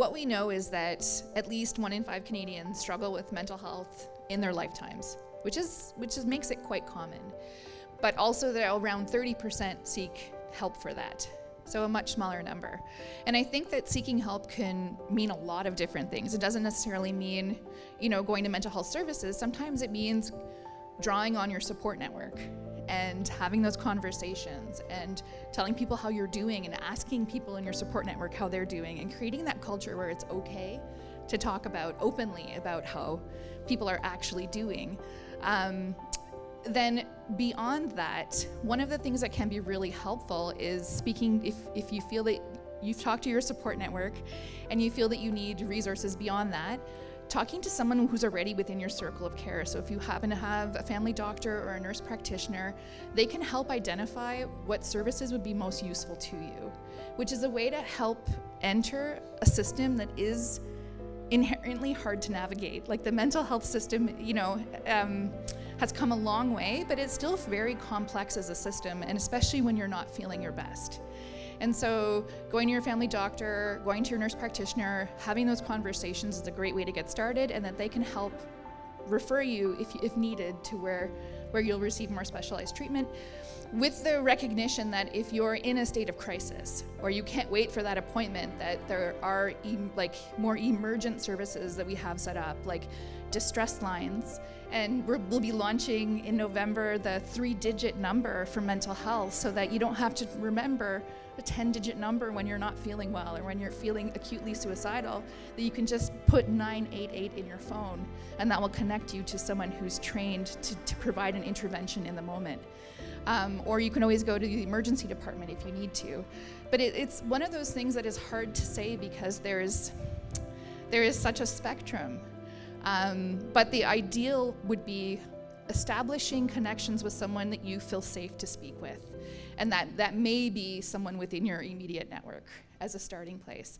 what we know is that at least 1 in 5 Canadians struggle with mental health in their lifetimes, which makes it quite common. But also that around 30% seek help for that. So a much smaller number. And I think that seeking help can mean a lot of different things. It doesn't necessarily mean, going to mental health services. Sometimes it means drawing on your support network and having those conversations and telling people how you're doing and asking people in your support network how they're doing and creating that culture where it's okay to talk openly about how people are actually doing. Then beyond that, one of the things that can be really helpful is speaking, if you feel that you've talked to your support network and you feel that you need resources beyond that, talking to someone who's already within your circle of care. So if you happen to have a family doctor or a nurse practitioner, they can help identify what services would be most useful to you, which is a way to help enter a system that is inherently hard to navigate. Like the mental health system, has come a long way, but it's still very complex as a system, and especially when you're not feeling your best. And so going to your family doctor, going to your nurse practitioner, having those conversations is a great way to get started, and that they can help refer you, if needed, to where you'll receive more specialized treatment, with the recognition that if you're in a state of crisis or you can't wait for that appointment, that there are more emergent services that we have set up, like distress lines. And we'll be launching in November the 3-digit number for mental health, so that you don't have to remember a 10-digit number when you're not feeling well or when you're feeling acutely suicidal, that you can just put 988 in your phone, and that will connect you to someone who's trained to provide an intervention in the moment. Or you can always go to the emergency department if you need to. But it's one of those things that is hard to say because there is such a spectrum. But the ideal would be establishing connections with someone that you feel safe to speak with. And that may be someone within your immediate network as a starting place.